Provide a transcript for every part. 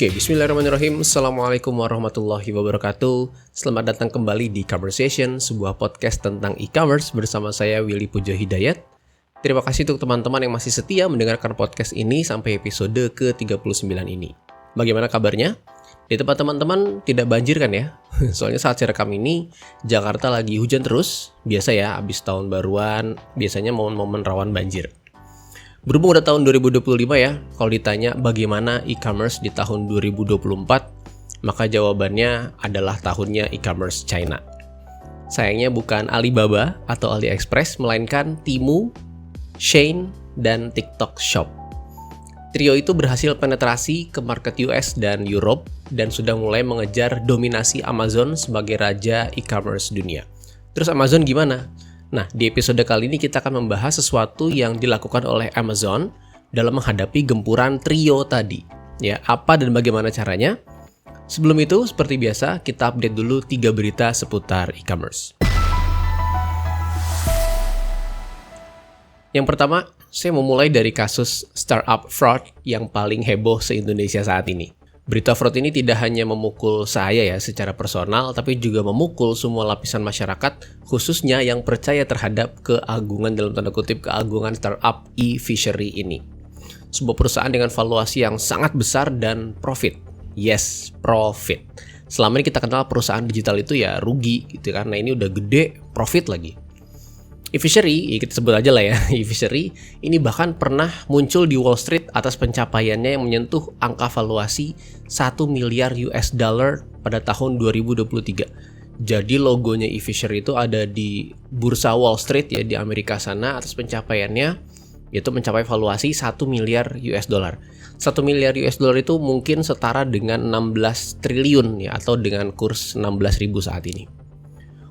Oke, bismillahirrahmanirrahim. Assalamualaikum warahmatullahi wabarakatuh. Selamat datang kembali di Conversation, sebuah podcast tentang e-commerce bersama saya Willy Pujo Hidayat. Terima kasih untuk teman-teman yang masih setia mendengarkan podcast ini sampai episode ke-39 ini. Bagaimana kabarnya? Di tempat teman-teman tidak banjir kan ya? Soalnya saat saya rekam ini, Jakarta lagi hujan terus. Biasa ya, abis tahun baruan, biasanya momen-momen rawan banjir. Berhubung udah tahun 2025 ya, kalau ditanya bagaimana e-commerce di tahun 2024, maka jawabannya adalah tahunnya e-commerce China. Sayangnya bukan Alibaba atau AliExpress, melainkan Temu, Shein, dan TikTok Shop. Trio itu berhasil penetrasi ke market US dan Europe, dan sudah mulai mengejar dominasi Amazon sebagai raja e-commerce dunia. Terus Amazon gimana? Nah, di episode kali ini kita akan membahas sesuatu yang dilakukan oleh Amazon dalam menghadapi gempuran trio tadi. Ya, apa dan bagaimana caranya? Sebelum itu, seperti biasa, kita update dulu 3 berita seputar e-commerce. Yang pertama, saya mau mulai dari kasus startup fraud yang paling heboh se-Indonesia saat ini. Berita fraud ini tidak hanya memukul saya ya secara personal, tapi juga memukul semua lapisan masyarakat, khususnya yang percaya terhadap keagungan dalam tanda kutip keagungan startup e-fishery ini. Sebuah perusahaan dengan valuasi yang sangat besar dan profit. Yes, profit. Selama ini kita kenal perusahaan digital itu ya rugi gitu kan. Nah ini udah gede, profit lagi. E-fishery, kita sebut aja lah ya, e-fishery ini bahkan pernah muncul di Wall Street atas pencapaiannya yang menyentuh angka valuasi 1 miliar US dollar pada tahun 2023. Jadi logonya e-fishery itu ada di bursa Wall Street ya di Amerika sana atas pencapaiannya, yaitu mencapai valuasi 1 miliar US dollar. 1 miliar US dollar itu mungkin setara dengan 16 triliun ya atau dengan kurs 16.000 saat ini.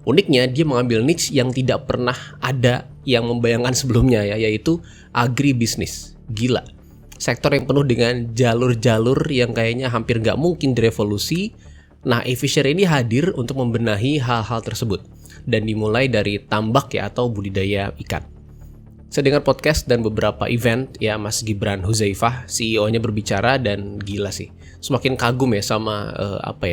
Uniknya, dia mengambil niche yang tidak pernah ada yang membayangkan sebelumnya ya, yaitu agribisnis. Gila. Sektor yang penuh dengan jalur-jalur yang kayaknya hampir nggak mungkin direvolusi. Nah, e-fishery ini hadir untuk membenahi hal-hal tersebut. Dan dimulai dari tambak ya atau budidaya ikan. Saya dengar podcast dan beberapa event ya Mas Gibran Huzaifah, CEO-nya berbicara dan gila sih. Semakin kagum ya sama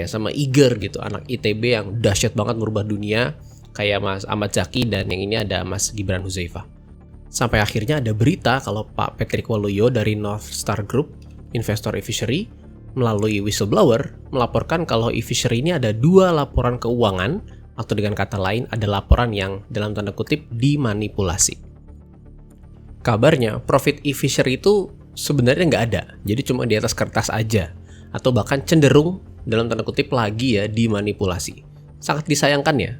sama eager gitu, anak ITB yang dahsyat banget merubah dunia kayak Mas Ahmad Zaki dan yang ini ada Mas Gibran Huzaifah. Sampai akhirnya ada berita kalau Pak Patrick Waluyo dari North Star Group, investor e-fishery, melalui whistleblower melaporkan kalau e-fishery ini ada 2 laporan keuangan atau dengan kata lain ada laporan yang dalam tanda kutip dimanipulasi. Kabarnya, profit e-fishery itu sebenarnya nggak ada, jadi cuma di atas kertas aja, atau bahkan cenderung dalam tanda kutip lagi ya dimanipulasi. Sangat disayangkan ya,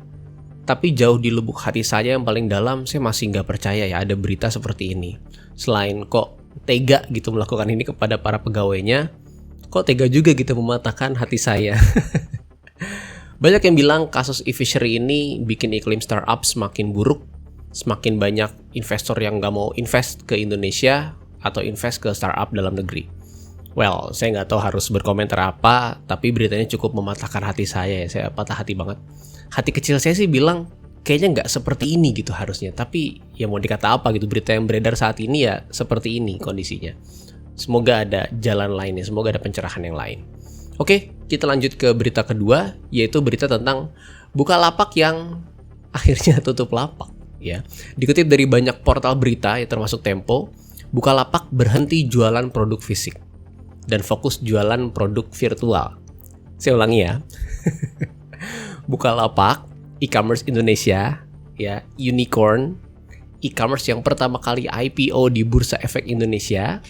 tapi jauh di lubuk hati saya yang paling dalam, saya masih nggak percaya ya ada berita seperti ini. Selain kok tega gitu melakukan ini kepada para pegawainya, kok tega juga gitu mematahkan hati saya. Banyak yang bilang kasus e-fishery ini bikin iklim startup semakin buruk, semakin banyak investor yang nggak mau invest ke Indonesia atau invest ke startup dalam negeri. Well, saya nggak tahu harus berkomentar apa, tapi beritanya cukup mematahkan hati saya ya, saya patah hati banget. Hati kecil saya sih bilang, kayaknya nggak seperti ini gitu harusnya, tapi ya mau dikata apa gitu, berita yang beredar saat ini ya seperti ini kondisinya. Semoga ada jalan lainnya, semoga ada pencerahan yang lain. Oke, kita lanjut ke berita kedua, yaitu berita tentang Bukalapak yang akhirnya tutup lapak. Ya, dikutip dari banyak portal berita ya termasuk Tempo, Bukalapak berhenti jualan produk fisik dan fokus jualan produk virtual. Saya ulangi ya. Bukalapak, e-commerce Indonesia, ya, unicorn, e-commerce yang pertama kali IPO di Bursa Efek Indonesia,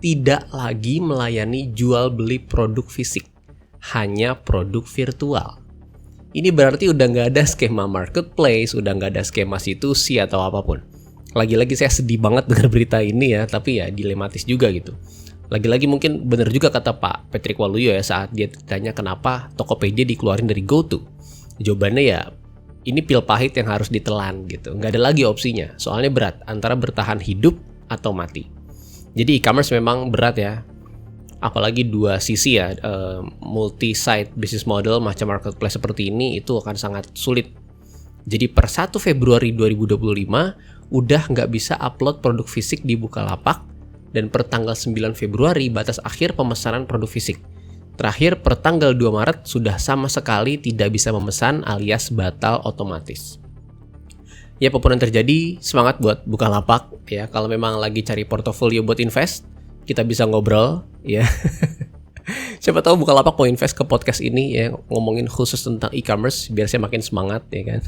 tidak lagi melayani jual beli produk fisik, hanya produk virtual. Ini berarti udah nggak ada skema marketplace, udah nggak ada skema situsi atau apapun. Lagi-lagi saya sedih banget dengan berita ini ya, tapi ya dilematis juga gitu. Lagi-lagi mungkin benar juga kata Pak Patrick Waluyo ya saat dia ditanya kenapa Tokopedia dikeluarin dari GoTo. Jawabannya ya, ini pil pahit yang harus ditelan gitu. Nggak ada lagi opsinya, soalnya berat antara bertahan hidup atau mati. Jadi e-commerce memang berat ya. Apalagi dua sisi ya, multi-site business model macam marketplace seperti ini itu akan sangat sulit. Jadi per 1 Februari 2025 udah nggak bisa upload produk fisik di Bukalapak, dan per tanggal 9 Februari batas akhir pemesanan produk fisik. Terakhir, per tanggal 2 Maret sudah sama sekali tidak bisa memesan alias batal otomatis. Ya, apapun yang terjadi, semangat buat Bukalapak ya. Kalau memang lagi cari portofolio buat invest, kita bisa ngobrol ya. Siapa tahu Bukalapak mau invest ke podcast ini ya, ngomongin khusus tentang e-commerce biar saya makin semangat ya kan.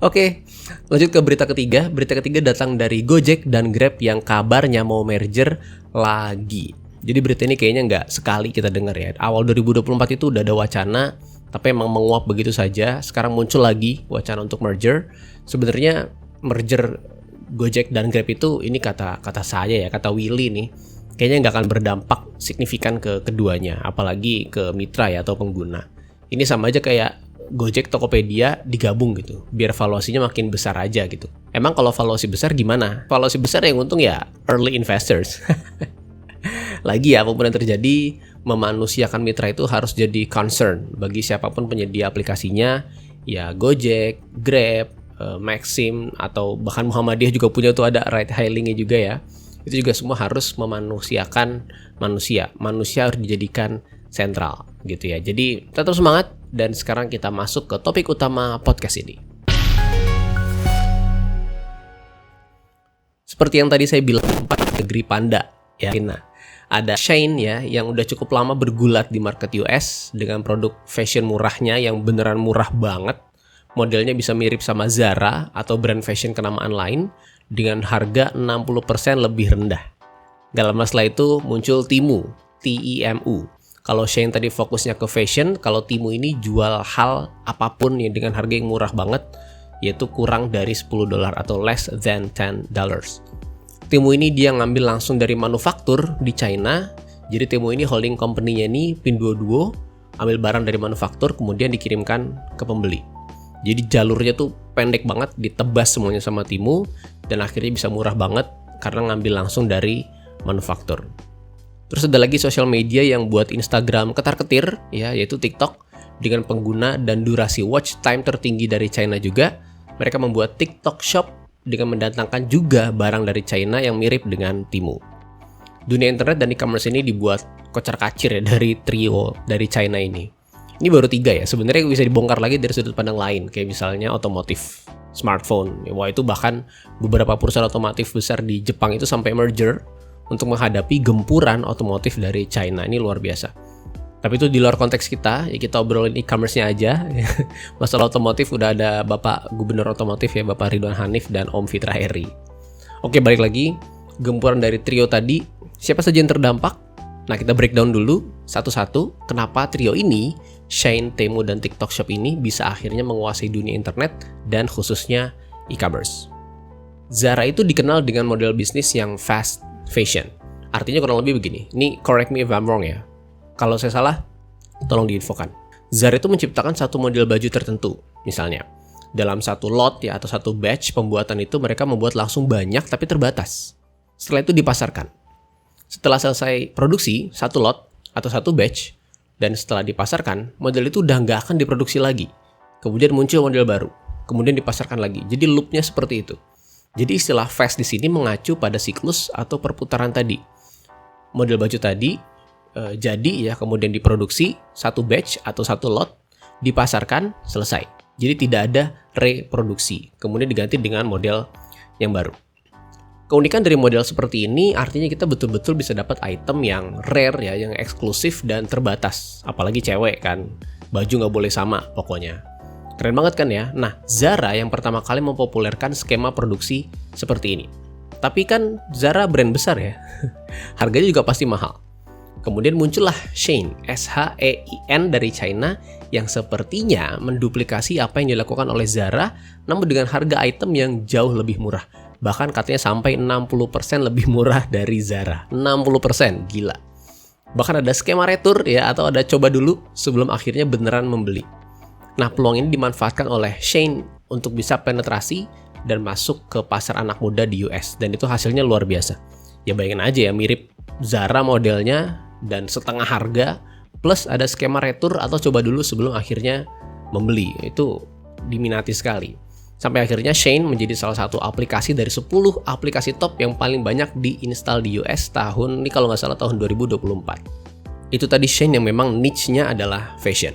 Oke, lanjut ke berita ketiga. Berita ketiga datang dari Gojek dan Grab yang kabarnya mau merger lagi. Jadi berita ini kayaknya nggak sekali kita dengar ya. Awal 2024 itu udah ada wacana, tapi emang menguap begitu saja. Sekarang muncul lagi wacana untuk merger. Sebenarnya merger Gojek dan Grab itu, ini kata saya ya, kata Willy nih, kayaknya nggak akan berdampak signifikan ke keduanya, apalagi ke mitra ya atau pengguna. Ini sama aja kayak Gojek, Tokopedia digabung gitu, biar valuasinya makin besar aja gitu. Emang kalau valuasi besar gimana? Valuasi besar yang untung ya early investors. Lagi ya, apapun yang terjadi, memanusiakan mitra itu harus jadi concern bagi siapapun penyedia aplikasinya. Ya Gojek, Grab, Maxim, atau bahkan Muhammadiyah juga punya tuh, ada ride hailingnya juga ya. Itu juga semua harus memanusiakan manusia. Manusia harus dijadikan sentral gitu ya. Jadi tetap semangat, dan sekarang kita masuk ke topik utama podcast ini. Seperti yang tadi saya bilang, negeri panda ya. Nah, ada Shein ya, yang udah cukup lama bergulat di market US dengan produk fashion murahnya yang beneran murah banget. Modelnya bisa mirip sama Zara atau brand fashion kenamaan lain dengan harga 60% lebih rendah. Gak lama setelah itu muncul Temu, T-E-M-U. Kalau Shein tadi fokusnya ke fashion, kalau Temu ini jual hal apapun yang dengan harga yang murah banget, yaitu kurang dari $10 atau less than $10. Temu ini dia ngambil langsung dari manufaktur di China. Jadi Temu ini holding company-nya ini Pinduoduo, ambil barang dari manufaktur kemudian dikirimkan ke pembeli. Jadi jalurnya tuh pendek banget, ditebas semuanya sama Temu, dan akhirnya bisa murah banget karena ngambil langsung dari manufaktur. Terus ada lagi sosial media yang buat Instagram ketar-ketir ya, yaitu TikTok, dengan pengguna dan durasi watch time tertinggi dari China juga. Mereka membuat TikTok Shop dengan mendatangkan juga barang dari China yang mirip dengan Temu. Dunia internet dan e-commerce ini dibuat kocar-kacir ya dari trio dari China ini. Ini baru 3 ya, sebenarnya bisa dibongkar lagi dari sudut pandang lain, kayak misalnya otomotif, smartphone. Wah, itu bahkan beberapa perusahaan otomotif besar di Jepang itu sampai merger untuk menghadapi gempuran otomotif dari China. Ini luar biasa. Tapi itu di luar konteks kita, ya kita obrolin e-commerce-nya aja. Masalah otomotif udah ada Bapak Gubernur Otomotif ya, Bapak Ridwan Hanif dan Om Fitra Eri. Oke, balik lagi. Gempuran dari trio tadi, siapa saja yang terdampak? Nah, kita breakdown dulu satu-satu kenapa trio ini, Shein, Temu, dan TikTok Shop ini bisa akhirnya menguasai dunia internet dan khususnya e-commerce. Zara itu dikenal dengan model bisnis yang fast fashion. Artinya kurang lebih begini. Ini correct me if I'm wrong ya. Kalau saya salah, tolong diinfokan. Zara itu menciptakan satu model baju tertentu. Misalnya, dalam satu lot ya atau satu batch pembuatan itu mereka membuat langsung banyak tapi terbatas. Setelah itu dipasarkan. Setelah selesai produksi, satu lot atau satu batch, dan setelah dipasarkan, model itu udah nggak akan diproduksi lagi. Kemudian muncul model baru, kemudian dipasarkan lagi. Jadi loopnya seperti itu. Jadi istilah fast di sini mengacu pada siklus atau perputaran tadi. Model baju tadi jadi ya, kemudian diproduksi satu batch atau satu lot, dipasarkan, selesai. Jadi tidak ada reproduksi, kemudian diganti dengan model yang baru. Keunikan dari model seperti ini artinya kita betul-betul bisa dapat item yang rare ya, yang eksklusif dan terbatas. Apalagi cewek kan, baju nggak boleh sama pokoknya. Keren banget kan ya? Nah, Zara yang pertama kali mempopulerkan skema produksi seperti ini. Tapi kan Zara brand besar ya, harganya juga pasti mahal. Kemudian muncullah Shein, S-H-E-I-N dari China, yang sepertinya menduplikasi apa yang dilakukan oleh Zara, namun dengan harga item yang jauh lebih murah. Bahkan katanya sampai 60% lebih murah dari Zara. 60%, gila. Bahkan ada skema retur ya, atau ada coba dulu sebelum akhirnya beneran membeli. Nah, peluang ini dimanfaatkan oleh Shein untuk bisa penetrasi dan masuk ke pasar anak muda di US. Dan itu hasilnya luar biasa. Ya bayangin aja ya, mirip Zara modelnya, dan setengah harga, plus ada skema retur atau coba dulu sebelum akhirnya membeli. Itu diminati sekali. Sampai akhirnya Shein menjadi salah satu aplikasi dari 10 aplikasi top yang paling banyak diinstal di US tahun ini, kalau nggak salah tahun 2024. Itu tadi Shein yang memang niche-nya adalah fashion.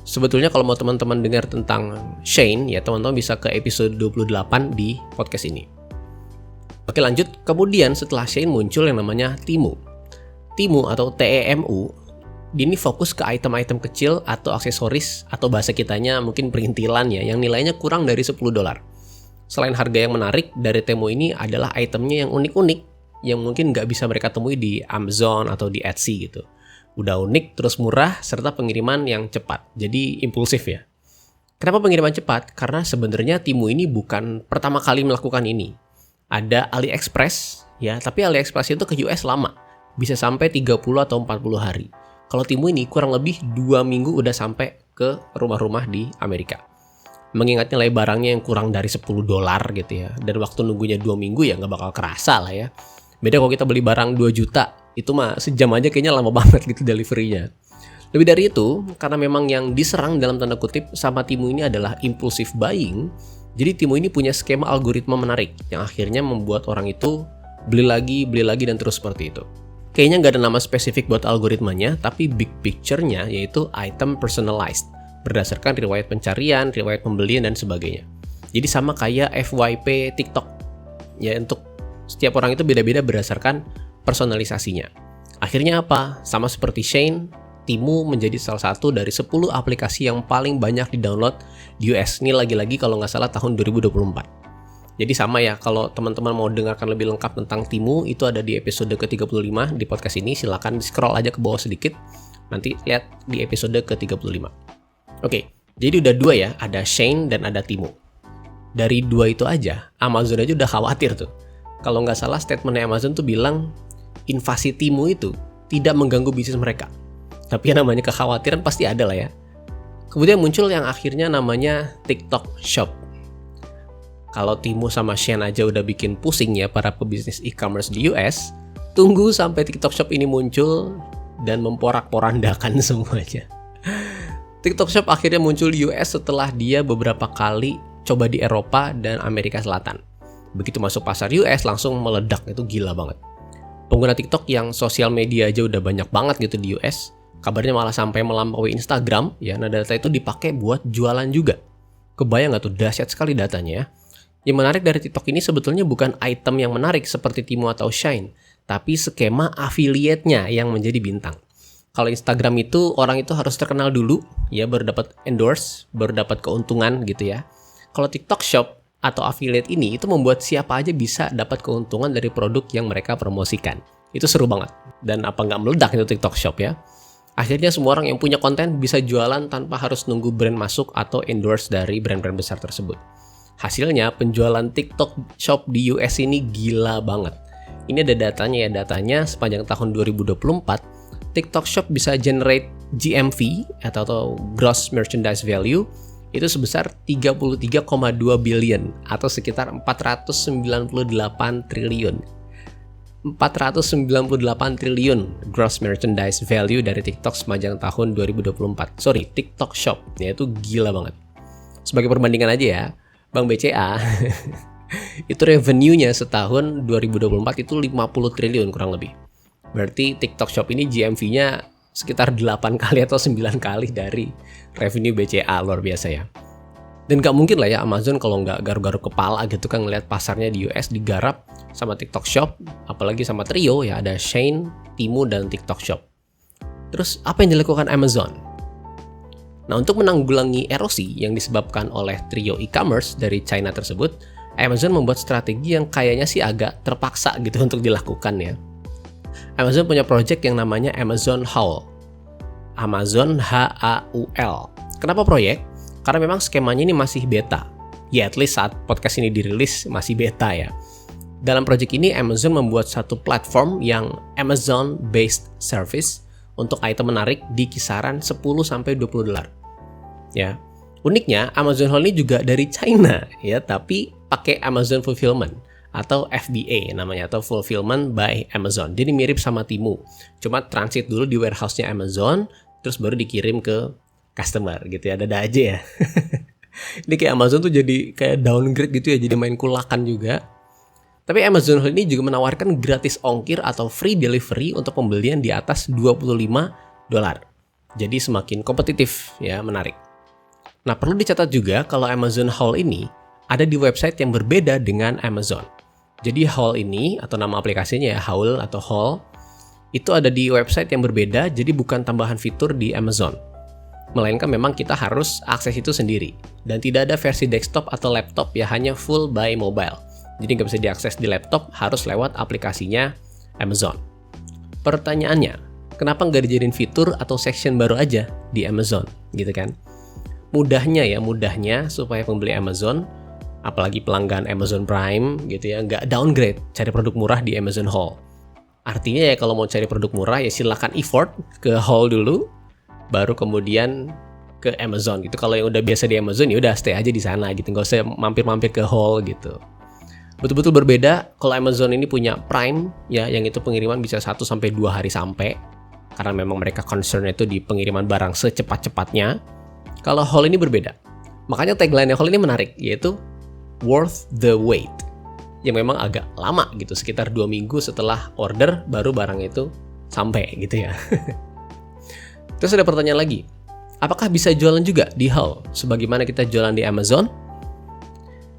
Sebetulnya kalau mau teman-teman dengar tentang Shein, ya teman-teman bisa ke episode 28 di podcast ini. Oke, lanjut. Kemudian setelah Shein muncul yang namanya Temu. Temu atau TEMU, ini fokus ke item-item kecil atau aksesoris, atau bahasa kitanya mungkin perintilan ya, yang nilainya kurang dari $10. Selain harga yang menarik, dari Temu ini adalah itemnya yang unik-unik, yang mungkin nggak bisa mereka temui di Amazon atau di Etsy gitu. Udah unik, terus murah, serta pengiriman yang cepat. Jadi impulsif ya. Kenapa pengiriman cepat? Karena sebenarnya Temu ini bukan pertama kali melakukan ini. Ada AliExpress, ya, tapi AliExpress itu ke US lama. Bisa sampai 30 atau 40 hari. Kalau Temu ini kurang lebih 2 minggu udah sampai ke rumah-rumah di Amerika. Mengingat nilai barangnya yang kurang dari $10 gitu ya. Dan waktu nunggunya 2 minggu ya nggak bakal kerasa lah ya. Beda kalau kita beli barang 2 juta, itu mah sejam aja kayaknya lama banget gitu delivery-nya. Lebih dari itu, karena memang yang diserang dalam tanda kutip sama Temu ini adalah impulsive buying, jadi Temu ini punya skema algoritma menarik yang akhirnya membuat orang itu beli lagi, dan terus seperti itu. Kayaknya nggak ada nama spesifik buat algoritmanya, tapi big picture-nya yaitu item personalized, berdasarkan riwayat pencarian, riwayat pembelian, dan sebagainya. Jadi sama kayak FYP TikTok. Ya, untuk setiap orang itu beda-beda berdasarkan personalisasinya. Akhirnya apa? Sama seperti Shein, Temu menjadi salah satu dari 10 aplikasi yang paling banyak di-download di US. Ini lagi-lagi kalau nggak salah tahun 2024. Jadi sama ya, kalau teman-teman mau dengarkan lebih lengkap tentang Temu, itu ada di episode ke-35 di podcast ini. Silakan scroll aja ke bawah sedikit, nanti lihat di episode ke-35. Oke, jadi udah 2 ya, ada Shein dan ada Temu. Dari 2 itu aja, Amazon aja udah khawatir tuh. Kalau nggak salah statementnya Amazon tuh bilang invasi Temu itu tidak mengganggu bisnis mereka. Tapi yang namanya kekhawatiran pasti ada lah ya. Kemudian muncul yang akhirnya namanya TikTok Shop. Kalau Temu sama Shein aja udah bikin pusing ya para pebisnis e-commerce di US, tunggu sampai TikTok Shop ini muncul dan memporak-porandakan semuanya. TikTok Shop akhirnya muncul di US setelah dia beberapa kali coba di Eropa dan Amerika Selatan. Begitu masuk pasar US langsung meledak, itu gila banget. Pengguna TikTok yang sosial media aja udah banyak banget gitu di US, kabarnya malah sampai melampaui Instagram, ya. Nah, data itu dipakai buat jualan juga. Kebayang nggak tuh, dahsyat sekali datanya ya. Yang menarik dari TikTok ini sebetulnya bukan item yang menarik seperti Temu atau Shein, tapi skema affiliate-nya yang menjadi bintang. Kalau Instagram itu orang itu harus terkenal dulu, ya, baru dapat endorse, baru dapat keuntungan gitu ya. Kalau TikTok Shop atau affiliate ini itu membuat siapa aja bisa dapat keuntungan dari produk yang mereka promosikan. Itu seru banget. Dan apa nggak meledak itu TikTok Shop ya. Akhirnya semua orang yang punya konten bisa jualan tanpa harus nunggu brand masuk atau endorse dari brand-brand besar tersebut. Hasilnya penjualan TikTok Shop di US ini gila banget. Ini ada datanya ya, datanya sepanjang tahun 2024 TikTok Shop bisa generate GMV atau Gross Merchandise Value itu sebesar 33,2 billion atau sekitar 498 triliun. 498 triliun gross merchandise value dari TikTok sepanjang tahun 2024. Sorry, TikTok Shop, ya itu gila banget. Sebagai perbandingan aja ya, Bank BCA itu revenue-nya setahun 2024 itu 50 triliun kurang lebih. Berarti TikTok Shop ini GMV-nya sekitar 8 kali atau 9 kali dari revenue BCA, luar biasa ya. Dan gak mungkin lah ya Amazon kalau nggak garuk-garuk kepala gitu kan ngeliat pasarnya di US digarap sama TikTok Shop, apalagi sama trio ya, ada Shein, Temu, dan TikTok Shop. Terus apa yang dilakukan Amazon? Nah, untuk menanggulangi erosi yang disebabkan oleh trio e-commerce dari China tersebut, Amazon membuat strategi yang kayaknya sih agak terpaksa gitu untuk dilakukan ya. Amazon punya project yang namanya Amazon Haul. Amazon HAUL. Kenapa proyek? Karena memang skemanya ini masih beta. Ya, at least saat podcast ini dirilis masih beta ya. Dalam project ini Amazon membuat satu platform yang Amazon-based service untuk item menarik di kisaran $10-20. Ya. Uniknya Amazon Haul ini juga dari China ya, tapi pakai Amazon Fulfillment atau FBA namanya, atau Fulfillment by Amazon. Jadi mirip sama Temu. Cuma transit dulu di warehouse-nya Amazon, terus baru dikirim ke customer gitu ya. Ada aja ya. Ini kayak Amazon tuh jadi kayak downgrade gitu ya, jadi main kulakan juga. Tapi Amazon Haul ini juga menawarkan gratis ongkir atau free delivery untuk pembelian di atas $25. Jadi semakin kompetitif ya, menarik. Nah, perlu dicatat juga kalau Amazon Haul ini ada di website yang berbeda dengan Amazon. Jadi Haul ini, atau nama aplikasinya ya, Haul atau Haul, itu ada di website yang berbeda, jadi bukan tambahan fitur di Amazon. Melainkan memang kita harus akses itu sendiri. Dan tidak ada versi desktop atau laptop ya, hanya full by mobile. Jadi nggak bisa diakses di laptop, harus lewat aplikasinya Amazon. Pertanyaannya, kenapa nggak dijadiin fitur atau section baru aja di Amazon, gitu kan? Mudahnya supaya pembeli Amazon, apalagi pelanggan Amazon Prime gitu ya, nggak downgrade cari produk murah di Amazon Haul. Artinya ya kalau mau cari produk murah ya silakan effort ke Haul dulu, baru kemudian ke Amazon gitu. Kalau yang udah biasa di Amazon ya udah stay aja di sana gitu, nggak usah mampir-mampir ke Haul gitu. Betul-betul berbeda kalau Amazon ini punya Prime ya, yang itu pengiriman bisa 1-2 hari sampai, karena memang mereka concern itu di pengiriman barang secepat-cepatnya. Kalau Haul ini berbeda. Makanya tagline Haul ini menarik, yaitu worth the wait, yang memang agak lama gitu, sekitar 2 minggu setelah order baru barang itu sampai gitu ya. Terus ada pertanyaan lagi, apakah bisa jualan juga di Haul sebagaimana kita jualan di Amazon?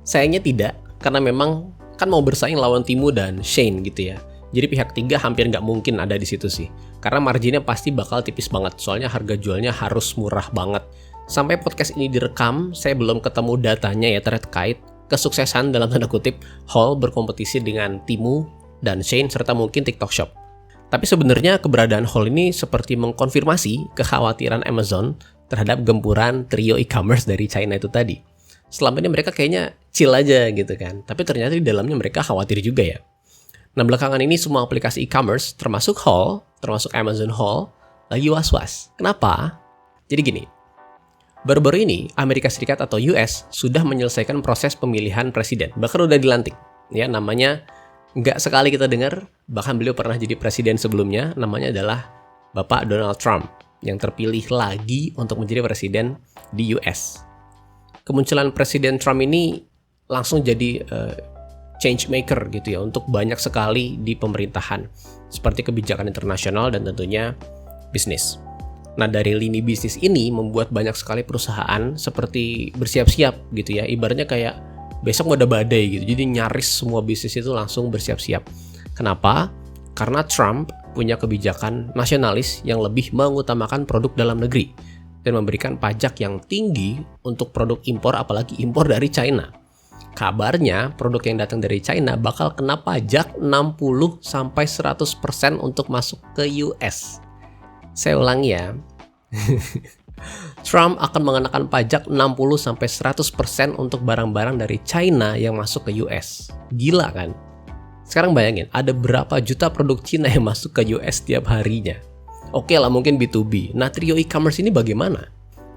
Sayangnya tidak, karena memang kan mau bersaing lawan Temu dan Shein gitu ya. Jadi pihak ketiga hampir nggak mungkin ada di situ sih, karena marginnya pasti bakal tipis banget, soalnya harga jualnya harus murah banget. Sampai podcast ini direkam, saya belum ketemu datanya ya terkait kesuksesan dalam tanda kutip Haul berkompetisi dengan Temu dan Shein serta mungkin TikTok Shop. Tapi sebenarnya keberadaan Haul ini seperti mengkonfirmasi kekhawatiran Amazon terhadap gempuran trio e-commerce dari China itu tadi. Selama ini mereka kayaknya chill aja gitu kan, tapi ternyata di dalamnya mereka khawatir juga ya. Nah, belakangan ini semua aplikasi e-commerce termasuk Haul, termasuk Amazon Haul, lagi was-was. Kenapa? Jadi gini, baru-baru ini, Amerika Serikat atau US sudah menyelesaikan proses pemilihan presiden. Bahkan udah dilantik. Ya, namanya nggak sekali kita dengar, bahkan beliau pernah jadi presiden sebelumnya, namanya adalah Bapak Donald Trump, yang terpilih lagi untuk menjadi presiden di US. Kemunculan Presiden Trump ini langsung jadi change maker gitu ya, untuk banyak sekali di pemerintahan, seperti kebijakan internasional dan tentunya bisnis. Nah, dari lini bisnis ini membuat banyak sekali perusahaan seperti bersiap-siap gitu ya. Ibaratnya kayak besok mau ada badai gitu. Jadi nyaris semua bisnis itu langsung bersiap-siap. Kenapa? Karena Trump punya kebijakan nasionalis yang lebih mengutamakan produk dalam negeri dan memberikan pajak yang tinggi untuk produk impor, apalagi impor dari China. Kabarnya produk yang datang dari China bakal kena pajak 60-100% untuk masuk ke US. Saya ulangi ya, Trump akan mengenakan pajak 60-100% untuk barang-barang dari China yang masuk ke US. Gila kan? Sekarang bayangin, ada berapa juta produk Cina yang masuk ke US setiap harinya. Oke lah, mungkin B2B. Nah, trio e-commerce ini bagaimana?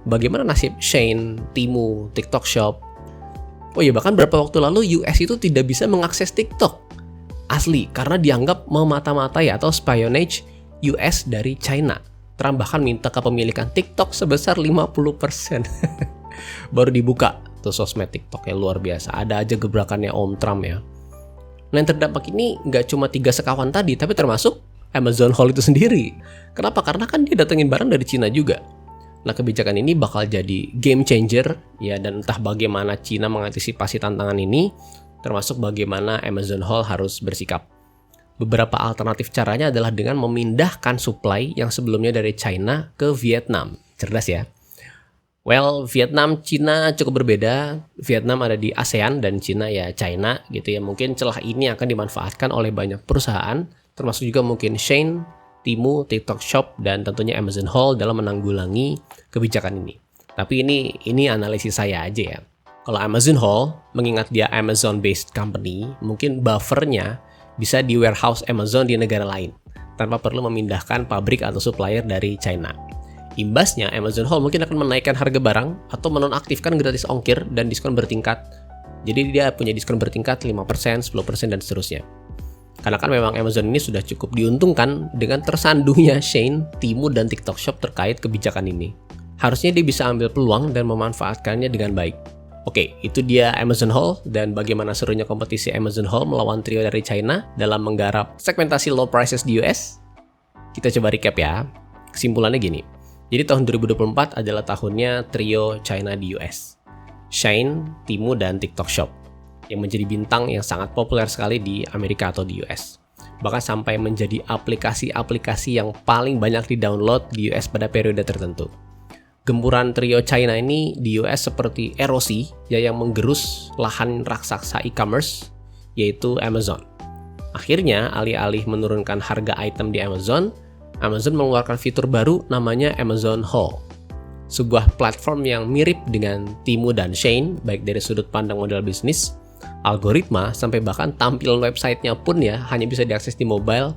Bagaimana nasib Shein, Temu, TikTok Shop? Oh iya, bahkan beberapa waktu lalu US itu tidak bisa mengakses TikTok. Asli, karena dianggap memata-matai atau espionage US dari China. Trump bahkan minta kepemilikan TikTok sebesar 50%. Baru dibuka tuh sosmed TikTok yang luar biasa. Ada aja gebrakannya Om Trump ya. Nah, yang terdampak ini nggak cuma 3 sekawan tadi, tapi termasuk Amazon Haul itu sendiri. Kenapa? Karena kan dia datengin barang dari Cina juga. Nah, kebijakan ini bakal jadi game changer ya, dan entah bagaimana Cina mengantisipasi tantangan ini, termasuk bagaimana Amazon Haul harus bersikap. Beberapa alternatif caranya adalah dengan memindahkan supply yang sebelumnya dari China ke Vietnam. Cerdas ya. Well, Vietnam, Cina cukup berbeda. Vietnam ada di ASEAN dan Cina ya China gitu ya. Mungkin celah ini akan dimanfaatkan oleh banyak perusahaan, termasuk juga mungkin Shein, Temu, TikTok Shop, dan tentunya Amazon Haul dalam menanggulangi kebijakan ini. Tapi ini analisis saya aja ya. Kalau Amazon Haul, mengingat dia Amazon-based company, mungkin buffernya bisa di warehouse Amazon di negara lain, tanpa perlu memindahkan pabrik atau supplier dari China. Imbasnya, Amazon Haul mungkin akan menaikkan harga barang atau menonaktifkan gratis ongkir dan diskon bertingkat. Jadi dia punya diskon bertingkat 5%, 10%, dan seterusnya. Karena kan memang Amazon ini sudah cukup diuntungkan dengan tersandunya Shein, Temu, dan TikTok Shop terkait kebijakan ini. Harusnya dia bisa ambil peluang dan memanfaatkannya dengan baik. Oke, itu dia Amazon Haul dan bagaimana serunya kompetisi Amazon Haul melawan trio dari China dalam menggarap segmentasi low prices di US. Kita coba recap ya. Kesimpulannya gini. Jadi tahun 2024 adalah tahunnya trio China di US. Shein, Temu, dan TikTok Shop yang menjadi bintang yang sangat populer sekali di Amerika atau di US. Bahkan sampai menjadi aplikasi-aplikasi yang paling banyak di-download di US pada periode tertentu. Gempuran trio China ini di US seperti erosi ya yang menggerus lahan raksasa e-commerce yaitu Amazon. Akhirnya alih-alih menurunkan harga item di Amazon mengeluarkan fitur baru namanya Amazon Haul. Sebuah platform yang mirip dengan Temu dan Shein baik dari sudut pandang model bisnis, algoritma sampai bahkan tampilan websitenya pun ya hanya bisa diakses di mobile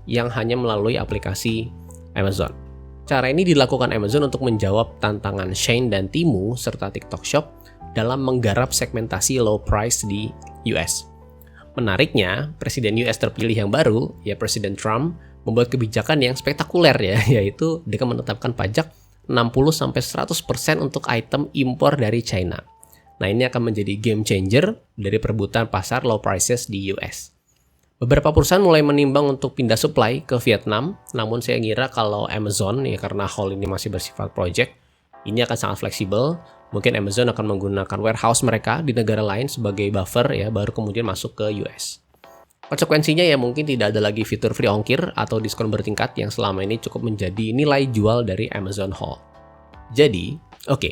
yang hanya melalui aplikasi Amazon. Cara ini dilakukan Amazon untuk menjawab tantangan Shein dan Temu serta TikTok Shop dalam menggarap segmentasi low price di US. Menariknya, Presiden US terpilih yang baru, ya Presiden Trump, membuat kebijakan yang spektakuler ya, yaitu dengan menetapkan pajak 60-100% untuk item impor dari China. Nah, ini akan menjadi game changer dari perebutan pasar low prices di US. Beberapa perusahaan mulai menimbang untuk pindah supply ke Vietnam, namun saya ngira kalau Amazon, ya karena Haul ini masih bersifat project, ini akan sangat fleksibel. Mungkin Amazon akan menggunakan warehouse mereka di negara lain sebagai buffer ya, baru kemudian masuk ke US. Konsekuensinya ya mungkin tidak ada lagi fitur free ongkir atau diskon bertingkat yang selama ini cukup menjadi nilai jual dari Amazon Haul. Jadi,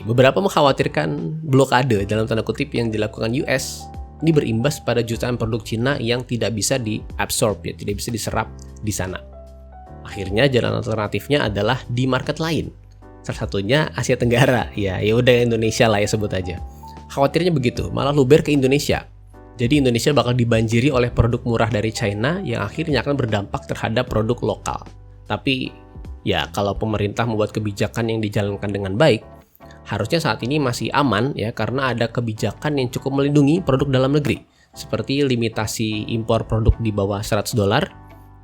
beberapa mengkhawatirkan blokade dalam tanda kutip yang dilakukan US ini berimbas pada jutaan produk Cina yang tidak bisa diabsorb ya, tidak bisa diserap di sana. Akhirnya jalan alternatifnya adalah di market lain. Salah satunya Asia Tenggara, ya udah Indonesia lah ya sebut aja. Khawatirnya begitu, malah luber ke Indonesia. Jadi Indonesia bakal dibanjiri oleh produk murah dari China yang akhirnya akan berdampak terhadap produk lokal. Tapi ya kalau pemerintah membuat kebijakan yang dijalankan dengan baik, harusnya saat ini masih aman ya karena ada kebijakan yang cukup melindungi produk dalam negeri seperti limitasi impor produk di bawah $100,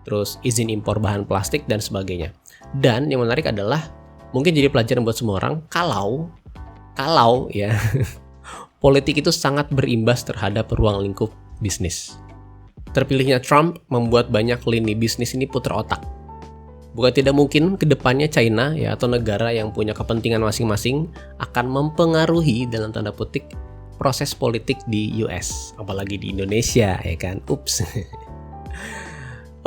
terus izin impor bahan plastik dan sebagainya. Dan yang menarik adalah mungkin jadi pelajaran buat semua orang kalau ya politik itu sangat berimbas terhadap ruang lingkup bisnis. Terpilihnya Trump membuat banyak lini bisnis ini putar otak. Bukan tidak mungkin ke depannya China ya atau negara yang punya kepentingan masing-masing akan mempengaruhi dalam tanda petik proses politik di US, apalagi di Indonesia ya kan. Ups.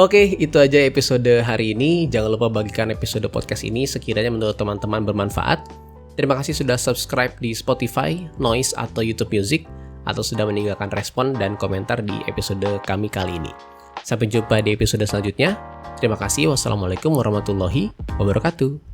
Oke, itu aja episode hari ini. Jangan lupa bagikan episode podcast ini sekiranya menurut teman-teman bermanfaat. Terima kasih sudah subscribe di Spotify, Noise atau YouTube Music atau sudah meninggalkan respon dan komentar di episode kami kali ini. Sampai jumpa di episode selanjutnya. Terima kasih. Wassalamualaikum warahmatullahi wabarakatuh.